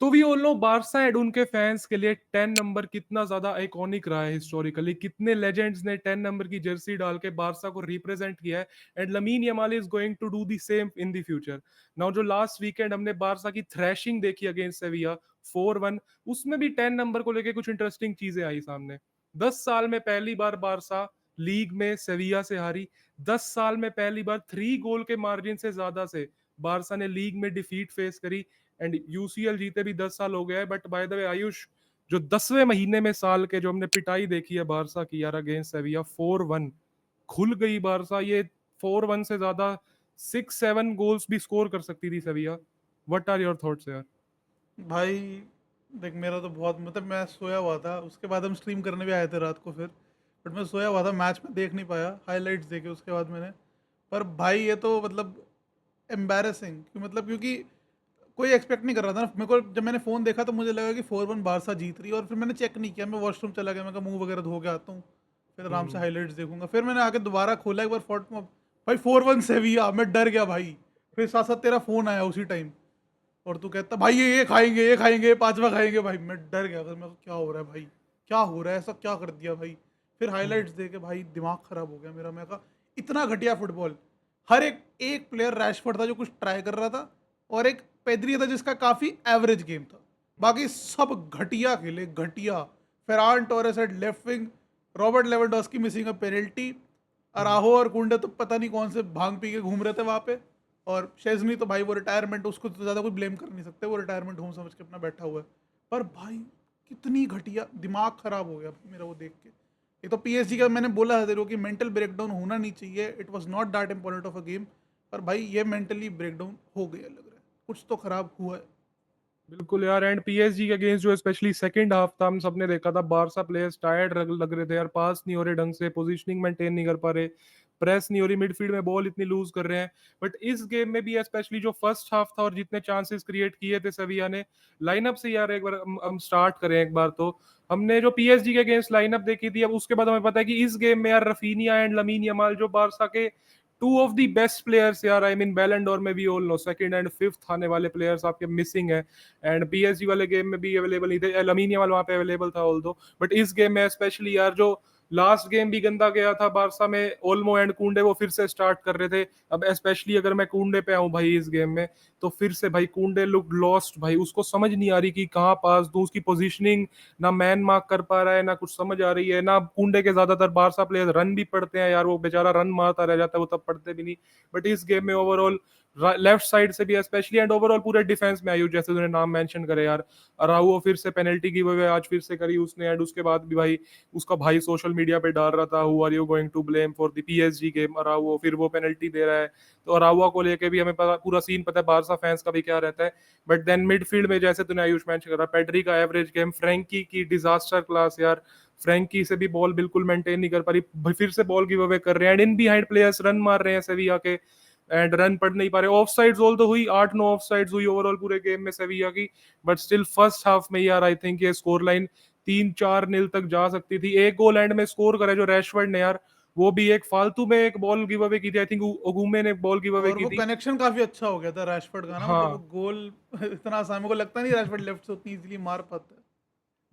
तो we all know Barca and उनके fans के लिए 10 नंबर कितना ज्यादा आइकॉनिक रहा है हिस्टोरिकली, कितने लेजेंड्स ने 10 नंबर की जर्सी डाल के बारसा को रिप्रेजेंट किया है। And Lamine Yamal is going to do the same in the future. Now जो लास्ट वीकेंड हमने बारसा की थ्रैशिंग देखी अगेंस्ट सेविया 4-1, उसमें भी 10 नंबर को लेके कुछ इंटरेस्टिंग चीजें आई सामने। 10 साल में पहली बार बारसा लीग में सेविया से हारी। 10 साल में पहली बार 3 गोल के मार्जिन से ज्यादा से बारसा ने लीग में डिफीट फेस करी। एंड यूसीएल जीते भी 10 साल हो गया है, but by the way Ayush, जो 10वें महीने में साल के जो हमने पिटाई देखी है बारसा की यार अगेंस्ट सेविया 4-1, खुल गई बारसा ये। 4-1 से ज्यादा 6-7 गोल्स भी स्कोर कर सकती थी Sevilla. What are your thoughts यार? भाई देख, मेरा तो बहुत मतलब मैं सोया हुआ था, उसके बाद हम स्ट्रीम करने भी आए थे रात को फिर, बट मैं सोया हुआ था, मैच में देख नहीं पाया, हाइलाइट्स देखे उसके बाद मैंने। पर भाई ये तो मतलब एम्बैरेसिंग, मतलब क्योंकि कोई एक्सपेक्ट नहीं कर रहा था ना। मेरे को जब मैंने फ़ोन देखा तो मुझे लगा कि 4-1 बारसा जीत रही है, और फिर मैंने चेक नहीं किया, मैं वॉशरूम चला गया, मैं कहा मुंह वगैरह धो के आता हूँ, फिर आराम से हम्म। हाइलाइट्स देखूंगा। फिर मैंने आके दोबारा खोला एक बार फोर्ट में, भाई 4-1 सेविया, मैं डर गया भाई। फिर साथ साथ तेरा फ़ोन आया उसी टाइम, और तू कहता भाई ये खाएंगे, ये खाएंगे, पांचवा खाएंगे, भाई मैं डर गया। अगर मैं क्या हो रहा है भाई, क्या हो रहा है, ऐसा क्या कर दिया भाई। फिर हम्म। हाइलाइट्स देखे भाई दिमाग खराब हो गया मेरा। मैं कहा इतना घटिया फुटबॉल। हर एक एक प्लेयर, रैशफोर्ड था जो कुछ ट्राई कर रहा था, और एक पेद्री था जिसका काफी एवरेज गेम था। बाकी सब घटिया खेले, घटिया। Ferran Torres at left wing, Robert Lewandowski missing a penalty, hmm. Araujo और कुंडे तो पता नहीं कौन से भांग पी के घूम रहे थे वहां पे। और शेजनी तो भाई वो रिटायरमेंट, उसको तो ज़्यादा कोई ब्लेम कर नहीं सकते, वो रिटायरमेंट होम समझ के अपना बैठा हुआ है। पर भाई कितनी घटिया, दिमाग खराब हो गया भाई मेरा वो देख के। ये तो पीएसजी का मैंने बोला है तेरे को कि मेंटल ब्रेकडाउन होना नहीं चाहिए, it was not that important of a game. पर भाई ये मेंटली ब्रेकडाउन हो गया लग रहा है, कुछ तो खराब हुआ है। बिल्कुल यार। एंड पीएसजी के अगेंस्ट जो स्पेशली सेकंड हाफ था, हम सबने देखा था बारसा प्लेयर्स टायर्ड लग रहे थे यार, पास नहीं हो रहे ढंग से, पोजीशनिंग मेंटेन नहीं कर पा रहे, प्रेस नहीं हो रही, मिडफील्ड में बॉल इतनी लूज कर रहे हैं। बट इस गेम में भी स्पेशली जो फर्स्ट हाफ था और जितने चांसेस क्रिएट किए थे सेविया ने, लाइनअप से यार एक बार हम स्टार्ट करें एक बार तो। हमने जो पीएसजी के अगेंस्ट लाइनअप देखी थी, अब उसके बाद हमें पता है कि इस गेम में यार रफीनिया एंड लमीन यमाल जो बारसा के two of the best players यार, आई मीन बैलन डोर में भी all know second and fifth आने वाले प्लेयर्स आपके मिसिंग है। एंड पीएसजी वाले गेम में भी अवेलेबल नहीं थे, लमीन यमाल वहां पे अवेलेबल था ऑल दो, बट इस गेम में स्पेशली यार जो लास्ट गेम भी गंदा गया था बारसा में, ओल्मो एंड कुंडे वो फिर से स्टार्ट कर रहे थे। अब स्पेशली अगर मैं कुंडे पे आऊं भाई इस गेम में, तो फिर से भाई कुंडे लुक लॉस्ट भाई, उसको समझ नहीं आ रही कि कहाँ पास दूं, उसकी पोजीशनिंग ना मैन मार्क कर पा रहा है, ना कुछ समझ आ रही है ना। कुंडे के ज्यादातर बारसा प्लेयर रन भी पड़ते हैं यार, वो बेचारा रन मारता रह जाता है, वो तब पड़ते भी नहीं। बट इस गेम में ओवरऑल लेफ्ट साइड से भी स्पेशली एंड ओवरऑल पूरे डिफेंस में आयु, जैसे तूने नाम मेंशन करे यार, अराउओ फिर से पेनल्टी की वजह आज फिर से करी उसने। एंड उसके बाद भी भाई उसका भाई सोशल मीडिया पे डाल रहा था, who are you going to blame for the PSG game Araujo, फिर वो पेनल्टी दे रहा है। तो अराउआ को लेके भी हमें पूरा सीन पता है बारसा फैंस का भी क्या रहता है। बट देन मिडफील्ड में जैसे तूने आयुष मेंशन करा, पेड्री का एवरेज गेम, फ्रैंकी की डिजास्टर क्लास यार, फ्रैंकी से भी बॉल बिल्कुल मेंटेन नहीं कर पा रही, फिर से बॉल गिव अवे कर रहे हैं, and in behind players run मार रहे हैं सेविया के, एंड रन पड़ नहीं पा रहे। ऑफ साइड्स ऑल तो हुई, 8-9 ऑफ साइड्स हुई ओवरऑल पूरे गेम में सेविया की। बट स्टिल फर्स्ट हाफ में यार आई थिंक ये स्कोर लाइन 3-4 तक जा सकती थी। एक गोल एंड में स्कोर करे जो रैशवर्ड ने यार, वो भी एक फालतू में एक बॉल गिव अवे की थी, आई थिंक ओगुमे ने बॉल गिव अवे और की वो थी। कनेक्शन काफी अच्छा हो गया था रैशफोर्ड का ना, मतलब वो हाँ गोल इतना आसान, मेरे को लगता नहीं रैशफोर्ड लेफ्ट से उतनी इजीली मार पाता है।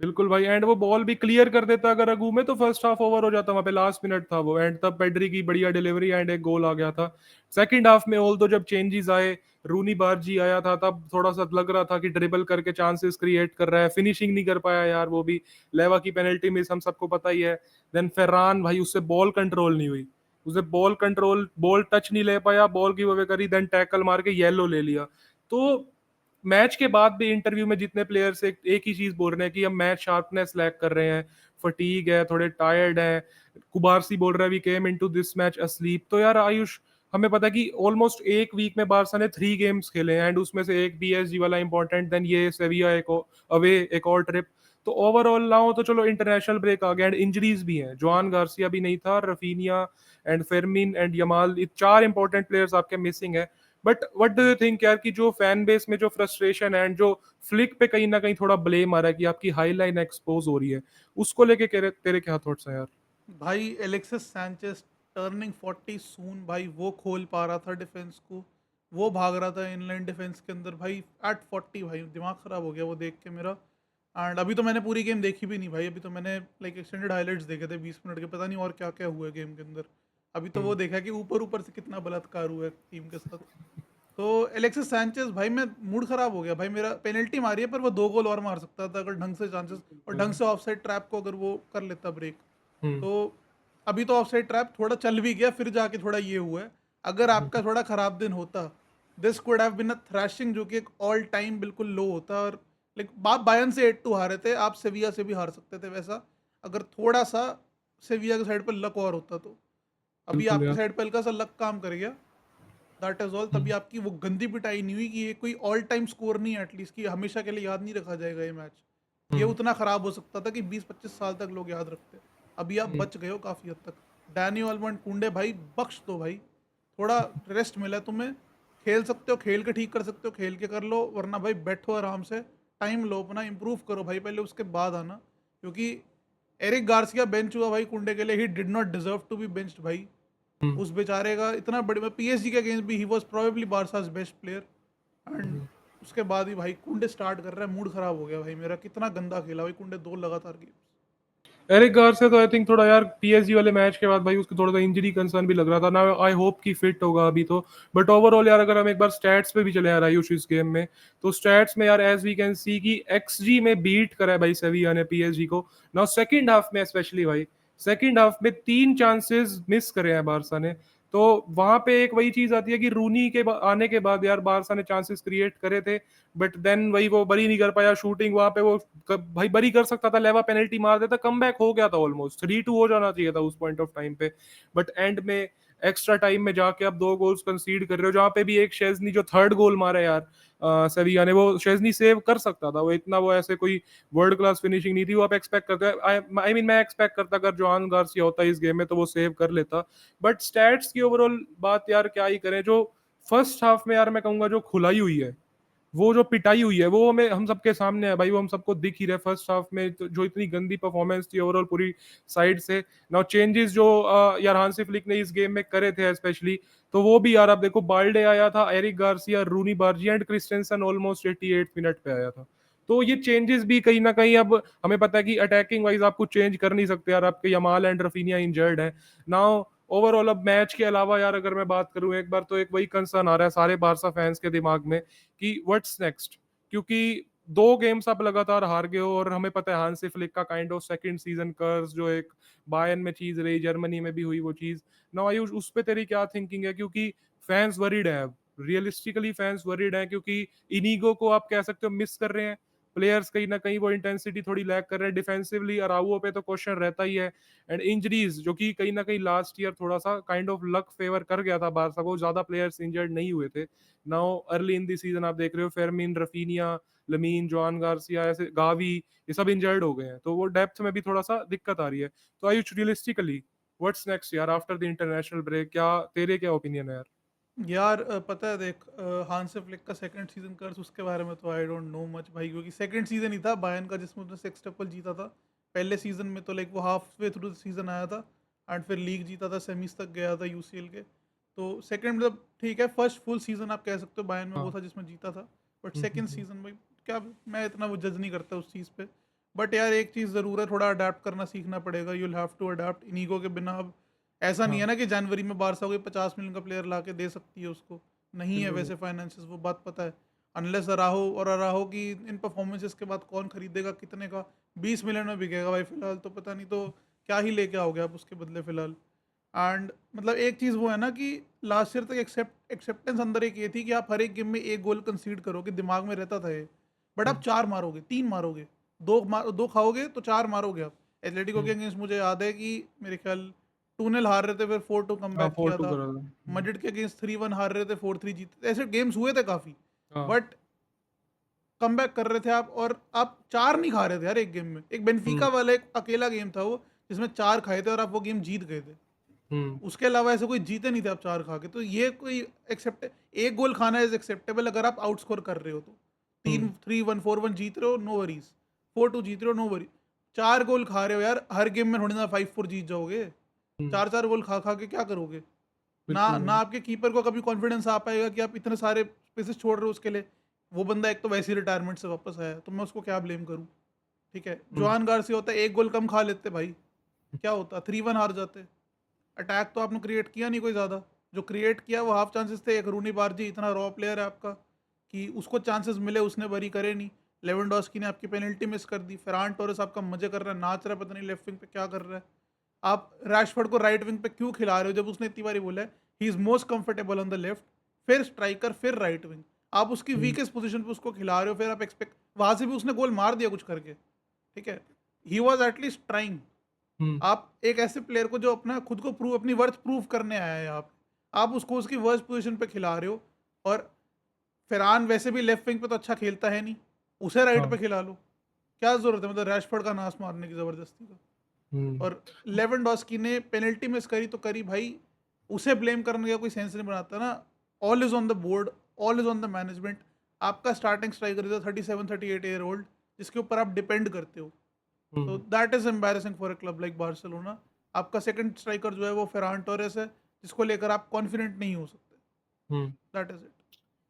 बिल्कुल भाई, एंड वो बॉल भी क्लियर कर देता अगर अगू में, तो फर्स्ट हाफ ओवर हो जाता, वहां पे लास्ट मिनट था वो, एंड तब पेड्री की बढ़िया डिलीवरी एंड एक गोल आ गया था। सेकंड हाफ में ऑल दो जब चेंजेस आए, रूनी बारजी आया था, तब थोड़ा सा लग रहा था कि ड्रिबल करके चांसेस क्रिएट कर रहा है, फिनिशिंग नहीं कर पाया यार वो भी। लेवा की पेनल्टी मिस हम सबको पता ही है। देन फेरान भाई, उससे बॉल कंट्रोल नहीं हुई, उसे बॉल कंट्रोल, बॉल टच नहीं ले पाया, बॉल की वे करी, देन टैकल मार के येलो ले लिया। तो मैच के बाद भी इंटरव्यू में जितने प्लेयर्स एक ही चीज बोल रहे हैं कि हम मैच शार्पनेस लैक कर रहे हैं, फटीग है, थोड़े टायर्ड है। कुबारसी बोल रहा है we came into this match asleep. तो यार आयुष, हमें पता है कि ऑलमोस्ट एक वीक में बारसा ने 3 गेम्स खेले हैं, एंड उसमें से एक बीएसजी वाला इंपॉर्टेंट, देन ये सेविया एक अवे एक और ट्रिप। तो ओवरऑल ना हो तो चलो इंटरनेशनल ब्रेक आ गया, एंड इंजरीज भी हैं, जोआन गार्सिया भी नहीं था, रफीनिया एंड फेरमिन एंड यमाल, ये 4 इंपॉर्टेंट प्लेयर्स आपके मिसिंग है। But what do you think यार, कि जो फैन बेस में जो फ्रस्ट्रेशन है एंड जो फ्लिक पे कहीं ना कहीं थोड़ा ब्लेम आ रहा है कि आपकी हाई लाइन एक्सपोज हो रही है, उसको लेके तेरे क्या थॉट्स हैं यार? भाई एलेक्सिस सैंचेस टर्निंग 40 सून, भाई वो खोल पा रहा था डिफेंस को, वो भाग रहा था इनलाइन डिफेंस के अंदर भाई एट 40, भाई दिमाग ख़राब हो गया वो देख के मेरा। एंड अभी तो मैंने पूरी गेम देखी भी नहीं भाई, अभी तो मैंने लाइक एक्सटेंडेड हाइलाइट्स देखे थे 20 मिनट के, पता नहीं और क्या क्या हुआ है गेम के अंदर। अभी तो वो हुँ। देखा कि ऊपर ऊपर से कितना बलात्कार हुआ है टीम के साथ। तो एलेक्सिस सैंचेज़ भाई, मैं मूड ख़राब हो गया भाई मेरा। पेनल्टी मारी है पर वो 2 गोल और मार सकता था अगर ढंग से चांसेस और ढंग बिल्कुल। से ऑफसाइड ट्रैप को अगर वो कर लेता ब्रेक। हुँ, तो अभी तो ऑफसाइड ट्रैप थोड़ा चल भी गया, फिर जाके थोड़ा ये हुआ है। अगर हुँ, आपका थोड़ा ख़राब दिन होता, this could have been a thrashing, जो कि एक ऑल टाइम बिल्कुल लो होता। और लाइक आप बायर्न से 8-2 हारे थे, आप सेविया से भी हार सकते थे वैसा, अगर थोड़ा-सा सेविया की साइड पे लक और होता तो। अभी बिल्कुल आपकी यार। साइड पे हल्का-सा लक काम कर गया, दैट इज़ ऑल। तभी हुँ, आपकी वो गंदी पिटाई नहीं हुई कि ये कोई ऑल टाइम स्कोर नहीं है एटलीस्ट, कि हमेशा के लिए याद नहीं रखा जाएगा ये मैच। ये हुँ, उतना खराब हो सकता था कि 20-25 साल तक लोग याद रखते। अभी आप हुँ, बच गए हो काफ़ी हद तक। डैनी ऑलमंड, कुंडे भाई बख्श दो भाई। थोड़ा रेस्ट मिला है तुम्हें, खेल सकते हो खेल के ठीक कर सकते हो, खेल के कर लो, वरना भाई बैठो आराम से, टाइम लो अपना, इम्प्रूव करो भाई पहले, उसके बाद आना। क्योंकि एरिक गार्सिया बेंच हुआ भाई कुंडे के लिए, he did not deserve to be benched भाई। हुँ, उस बेचारे का इतना बड़े पीएसजी के अगेंस्ट भी he was probably Barca's best player. And hmm. उसके बाद ही भाई कुंडे स्टार्ट कर रहा है, मूड खराब हो गया भाई मेरा। कितना गंदा खेला भाई कुंडे 2 लगातार गेम्स। एरिक गार्सिया तो आई थिंक थोड़ा यार पीएसजी वाले मैच के बाद भाई उसको थोड़ा-सा इंजरी कंसर्न भी लग रहा था ना, आई होप कि फिट होगा अभी तो। बट ओवरऑल यार अगर हम एक बार स्टैट्स पे भी चले यार आयुष इस गेम में, तो स्टैट्स में यार एज़ वी कैन सी कि एक्सजी में बीट करा है भाई सेविया ने पीएसजी को। नाउ सेकंड हाफ में स्पेशली भाई, सेकंड हाफ में 3 चांसेस मिस करे हैं बार्सा ने। तो वहाँ पे एक वही चीज़ आती है कि रूनी के आने के बाद यार बार्सा ने चांसेस क्रिएट करे थे, बट देन वही वो बरी नहीं कर पाया शूटिंग वहाँ पे वो भाई बरी कर सकता था, लेवा पेनल्टी मार देता, कमबैक हो गया था, ऑलमोस्ट 3-2 हो जाना चाहिए था उस पॉइंट ऑफ टाइम पे। बट एंड में एक्स्ट्रा टाइम में जाके आप 2 गोल्स कंसीड कर रहे हो, जहाँ पे भी एक शेज़नी जो थर्ड गोल मारा यार सेविया ने, वो शेज़नी सेव कर सकता था, वो इतना वो ऐसे कोई वर्ल्ड क्लास फिनिशिंग नहीं थी, वो आप एक्सपेक्ट करते आई मीन मैं एक्सपेक्ट करता अगर जोआन गार्सिया होता इस गेम में तो वो सेव कर लेता। बट स्टैट्स की ओवरऑल बात यार क्या ही करें, जो फर्स्ट हाफ में यार मैं कहूंगा जो खुलाई हुई है, वो जो पिटाई हुई है वो हमें हम सबके सामने है भाई, वो हम सबको दिख ही रहा है फर्स्ट हाफ में, तो जो इतनी गंदी परफॉर्मेंस थी ओवरऑल पूरी साइड से। नाउ चेंजेस जो यार हांसी फ्लिक ने इस गेम में करे थे स्पेशली, तो वो भी यार आप देखो बाल्डे आया था, Eric Garcia, Roony Bardghji and Christensen almost 88 minute पे आया था। तो ये चेंजेस भी कहीं ना कहीं, अब हमें पता है कि अटैकिंग वाइज आप कुछ चेंज कर नहीं सकते यार, आपके यमाल एंड रफीनिया इंजर्ड है नाउ। ओवरऑल अब मैच के अलावा यार अगर मैं बात करूं एक बार, तो एक वही कंसर्न आ रहा है सारे बारसा फैंस के दिमाग में कि व्हाट्स नेक्स्ट, क्योंकि 2 गेम्स आप लगातार हार गए हो, और हमें पता है हांसी फ्लिक का काइंड ऑफ सेकंड सीजन कर्स जो एक बायर्न में चीज रही, जर्मनी में भी हुई वो चीज। नाउ आयुष उस पे तेरी क्या थिंकिंग है, क्योंकि फैंस वरीड है, रियलिस्टिकली फैंस वरीड है, क्योंकि इनिगो को आप कह सकते हो मिस कर रहे हैं, प्लेयर्स कहीं ना कहीं वो इंटेंसिटी थोड़ी लैक कर रहे हैं डिफेंसिवली, अराउओ पे तो क्वेश्चन रहता ही है, एंड इंजरीज जो कि कहीं ना कहीं लास्ट ईयर थोड़ा सा काइंड ऑफ लक फेवर कर गया था बारसा को, ज्यादा प्लेयर्स इंजर्ड नहीं हुए थे। Now early in the season आप देख रहे हो फेरमिन, रफीनिया, लमीन, जोआन गार्सिया, ऐसे गावी, ये सब इंजर्ड हो गए हैं, तो वो डेप्थ में भी थोड़ा सा दिक्कत आ रही है। तो आयुष रियलिस्टिकली व्हाट्स नेक्स्ट यार आफ्टर द इंटरनेशनल ब्रेक, क्या तेरे क्या ओपिनियन है यार? यार पता है देख, हांसी फ्लिक का सेकंड सीजन कर्स, उसके बारे में तो आई डोंट नो मच भाई, क्योंकि सेकंड सीजन ही था बायर्न का जिसमें उसने सेक्सटेपल जीता था। पहले सीजन में तो लाइक वो हाफ वे थ्रू सीजन आया था, एंड फिर लीग जीता था, सेमीज तक गया था यूसीएल के। तो सेकंड मतलब ठीक है, फर्स्ट फुल सीजन आप कह सकते हो बायर्न में वो हाँ। था जिसमें जीता था। बट हम्म, सेकंड सीजन में क्या, मैं इतना वो जज नहीं करता उस चीज़ पे। बट यार एक चीज़ ज़रूर है, थोड़ा अडेप्ट करना सीखना पड़ेगा, you will have to adapt. Inigo के बिना अब ऐसा नहीं है हाँ। ना कि जनवरी में बारसा कोई 50 मिलियन का प्लेयर ला के दे सकती है उसको। नहीं है बिल्कुल। वैसे फाइनेंसेस, वो बात पता है। अनलेस अराहो, और अराहो की इन परफॉर्मेंसेस के बाद कौन खरीदेगा, कितने का? 20 मिलियन में बिकेगा भाई फिलहाल तो, पता नहीं तो क्या ही लेके आओगे आप उसके बदले फिलहाल। एंड मतलब एक चीज़ वो है ना कि लास्ट ईयर तक एक्सेप्टेंस अंदर एक ये थी कि आप हर एक गेम में एक गोल कंसीड करोगे, दिमाग में रहता था ये। बट आप हम्म, 4 मारोगे, 3 मारोगे, दो खाओगे तो 4 मारोगे आप। एथलेटिको के हम्म। अगेंस्ट मुझे याद है कि मेरे ख्याल 2-0 हार रहे थे, फिर 4-2 कम हाँ, बैक फोर किया टू था। करा था। मड्रिड के अगेंस्ट 3-1 हार रहे थे, 4-3 जीते, ऐसे गेम्स हुए थे काफ़ी। हाँ। बट कमबैक कर रहे थे आप, और आप 4 नहीं खा रहे थे यार एक गेम में। एक हम्म, बेंफिका वाला एक अकेला गेम था वो, जिसमें 4 खाए थे और आप वो गेम जीत गए थे। हम्म, उसके अलावा ऐसे कोई जीते नहीं थे आप 4 खा के। तो ये कोई एक्सेप्ट, एक गोल खाना इज़ एक्सेप्टेबल अगर आप आउटस्कोर कर रहे हो तो। हम्म, 3-1 4-1 जीत रहे हो, नो वरीज़। 4-2 जीत रहे हो, नो वरी। 4 गोल खा रहे हो यार, हर गेम में थोड़ी ना 5-4 जीत जाओगे। हम्म। 4-4 गोल खा-खा के क्या करोगे? ना बिल्कुल ना भाई। आपके कीपर को कभी कॉन्फिडेंस आ पाएगा कि आप इतने सारे स्पेसेस छोड़ रहे हो उसके लिए। वो बंदा एक तो वैसे ही रिटायरमेंट से वापस आया है, तो मैं उसको क्या ब्लेम करूँ? ठीक है, हुँ, जोआन गार्सिया होता है 1 गोल कम खा लेते भाई, क्या होता? 3-1 हार जाते। अटैक तो आपने क्रिएट किया नहीं कोई ज़्यादा, जो क्रिएट किया वो हाफ चांसेस थे। एक रूनी बारजी इतना रॉ प्लेयर है आपका कि उसको चांसेस मिले, उसने बरी करे नहीं। लेवेंडोस्की ने आपकी पेनल्टी मिस कर दी। फेरान टोरेस आपका मजे कर रहा है, नाच रहा है, पता नहीं लेफ्ट विंग पे क्या कर रहा है। आप रैशफोर्ड को राइट विंग पे क्यों खिला रहे हो जब उसने इतनी बारी बोला है he is most comfortable on the left, फिर स्ट्राइकर, फिर राइट विंग। आप उसकी हुँ, वीकेस्ट पोजीशन पे उसको खिला रहे हो, फिर आप एक्सपेक्ट, वहां से भी उसने गोल मार दिया कुछ करके। ठीक है, ही वॉज एटलीस्ट ट्राइंग। हुँ, आप एक ऐसे प्लेयर को जो अपना खुद को प्रूव, अपनी वर्थ प्रूव करने आया है यहाँ पे, आप उसको उसकी वर्स्ट पोजीशन पे खिला रहे हो। और फरहान वैसे भी लेफ्ट विंग पे तो अच्छा खेलता है नहीं, उसे राइट पे हाँ, खिला लो। क्या जरूरत है मतलब रैशफोर्ड का नाश मारने की जबरदस्ती का? हुँ, और लेवेंडोस्की ने पेनल्टी मिस करी तो करी भाई, उसे ब्लेम करने का कोई सेंस नहीं बनाता ना। All is on the board, all is on the management. आपका starting striker is 37-38 year old, जिसके ऊपर आप डिपेंड करते हो। तो hmm, that is embarrassing for a club like Barcelona. आपका सेकंड स्ट्राइकर जो है वो फेरान टोरेस है, जिसको लेकर आप कॉन्फिडेंट नहीं हो सकते। हुँ। That is it.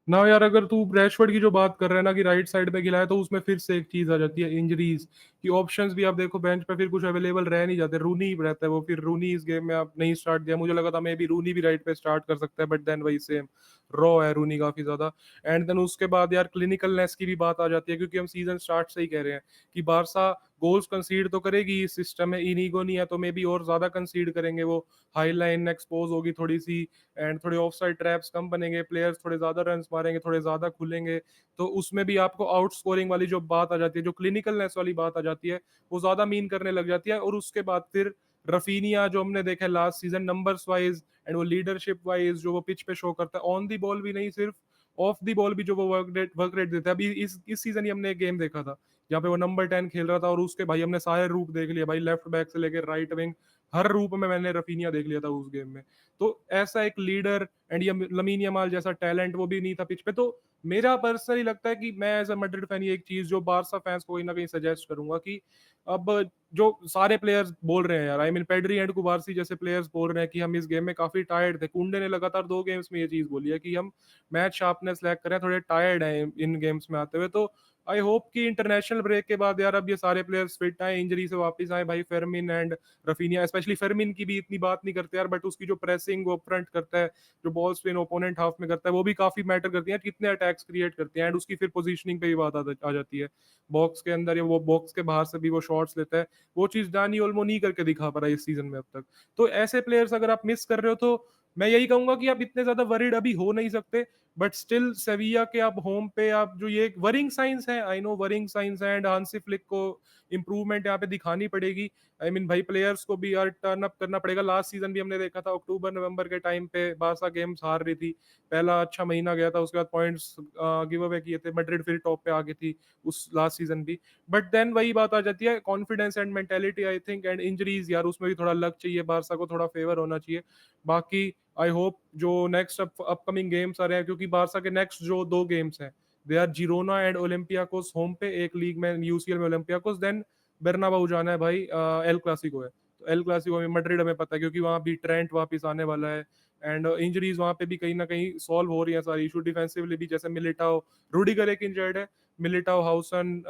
ना यार, अगर तू रैशफोर्ड की जो बात कर रहा है ना कि राइट साइड पे खिलाया, तो उसमें फिर से एक चीज आ जाती है, इंजरीज की ऑप्शंस भी आप देखो बेंच पे फिर कुछ अवेलेबल रह नहीं जाते। रूनी रहता है वो, फिर रूनी इस गेम में आप नहीं स्टार्ट दिया, मुझे लगा था मे बी रूनी भी राइट पे स्टार्ट कर सकता है, बट देन वही सेम रॉ है रूनी काफी ज्यादा। एंड देन उसके बाद यार क्लिनिकलनेस की भी बात आ जाती है, क्योंकि हम सीजन स्टार्ट से ही कह रहे हैं कि बारसा गोल्स कंसीड तो करेगी, इस सिस्टम में इनीगो नहीं है तो मे बी और ज्यादा कंसीड करेंगे वो। हाई लाइन एक्सपोज होगी थोड़ी सी, एंड थोड़े ऑफसाइड ट्रैप्स कम बनेंगे, प्लेयर्स थोड़े ज्यादा रन्स मारेंगे, थोड़े ज्यादा खुलेंगे। तो उसमें भी आपको आउट स्कोरिंग वाली जो बात आ जाती है, जो क्लिनिकलनेस वाली बात आ जाती है, वो ज्यादा मीन करने लग जाती है। और उसके बाद फिर रफीनिया जो हमने देखा last season numbers wise and वो लीडरशिप वाइज जो वो पिच पे शो करता है, ऑन दी बॉल भी नहीं सिर्फ ऑफ दी बॉल भी जो वो वर्क रेट देता है। अभी इस सीजन ही हमने एक गेम देखा था जहाँ पे वो नंबर 10 खेल रहा था, और उसके भाई हमने सारे रूप देख लिया भाई, लेफ्ट बैक से लेकर राइट विंग, हर रूप में मैंने रफीनिया देख लिया था उस गेम में। तो ऐसा एक लीडर एंड ये लमीन यमाल जैसा टैलेंट वो भी नहीं था पिच पे। तो मेरा पर्सनली लगता है कि मैं एज अ मैड्रिड फैन ये एक चीज जो बारसा फैंस को कहीं ना कहीं सजेस्ट करूंगा कि अब जो सारे प्लेयर्स बोल रहे हैं यार, आई मीन पेड्री एंड कुबारसी जैसे प्लेयर्स बोल रहे हैं कि हम इस गेम में काफी टायर्ड थे। कुंडे ने लगातार 2 गेम्स में ये चीज बोली है कि हम मैच शार्पनेस लैक कर रहे हैं, थोड़े टायर्ड हैं इन गेम्स में आते हुए। तो आई होप कि इंटरनेशनल ब्रेक के बाद यार अब ये सारे प्लेयर्स फिट आए, इंजरी से वापस आए भाई। फेरमिन एंड रफीनिया, स्पेशली फेरमिन की भी इतनी बात नहीं करते यार, बट उसकी जो प्रेसिंग वो फ्रंट करता है, जो बॉल स्पिन ओपोनेंट हाफ में करता है, वो भी काफी मैटर करती है, कितने अटैक्स क्रिएट करते हैं। एंड उसकी फिर पोजीशनिंग पे भी बात आ जाती है, बॉक्स के अंदर या वो बॉक्स के बाहर से भी वो शॉट्स लेता है। वो चीज डानी ओल्मो नहीं करके दिखा पा रहा है इस सीजन में अब तक। तो ऐसे प्लेयर्स अगर आप मिस कर रहे हो, तो मैं यही कहूंगा कि आप इतने ज्यादा वरीड अभी हो नहीं सकते। बट स्टिल सेविया के आप होम पे आप जो ये वरिंग साइंस है, आई नो वरिंग साइंस है, एंड हांसी फ्लिक को इंप्रूवमेंट यहाँ पे दिखानी पड़ेगी। आई मीन भाई प्लेयर्स को भी यार टर्न अप करना पड़ेगा। लास्ट सीजन भी हमने देखा था अक्टूबर नवंबर के टाइम पे बारसा गेम्स हार रही थी, पहला अच्छा महीना गया था, उसके बाद पॉइंट्स गिव अवे किए थे, मैड्रिड फिर टॉप पे आ गई थी उस लास्ट सीजन भी। बट देन वही बात आ जाती है, confidence and mentality I think, and injuries यार उसमें भी थोड़ा लक चाहिए, बारसा को थोड़ा फेवर होना चाहिए। बाकी आई होप जो नेक्स्ट अपकमिंग गेम्स आ रहे हैं, क्योंकि बारसा के नेक्स्ट जो 2 गेम्स हैं they are Girona and Olympiacos home पे, एक लीग में यूसीएल में ओलंपियाकोस, देन बेर्नाबाउ जाना है भाई, एल क्लासिको है। तो एल क्लासिको में मैड्रिड हमें पता है, क्योंकि वहां भी ट्रेंट वापस आने वाला है। एंड इंजरीज वहां पे भी कहीं ना कहीं सॉल्व हो रही है सारी इशू डिफेंसिवली भी, जैसे मिलिटाओ, रूडिगर एक इंजर्ड है, मिलिटाओ, हाउसन,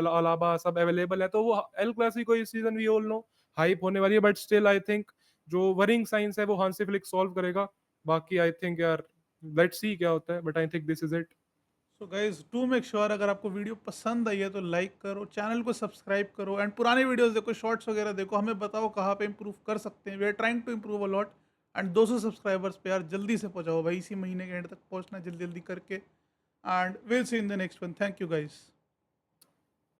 अलाबा सब अवेलेबल है। तो वो एल क्लासिको इस season we all know hype होने वाली है, बट स्टिल आई थिंक जो वरिंग साइंस है वो हांसी फ्लिक सॉल्व करेगा। बाकी आई थिंक यार लेट्स सी क्या होता है, but I think this is it. So guys to make sure, अगर आपको वीडियो पसंद आई है तो लाइक करो, चैनल को सब्सक्राइब करो, एंड पुराने वीडियोस देखो, शॉर्ट्स वगैरह देखो, हमें बताओ कहाँ पे इंप्रूव कर सकते हैं। We are trying to improve a lot. And 200 subscribers पे यार जल्दी से पहुंचाओ भाई, इसी महीने के एंड तक पहुंचना है, जल्दी जल्दी करके। And will see in the next one. Thank you guys.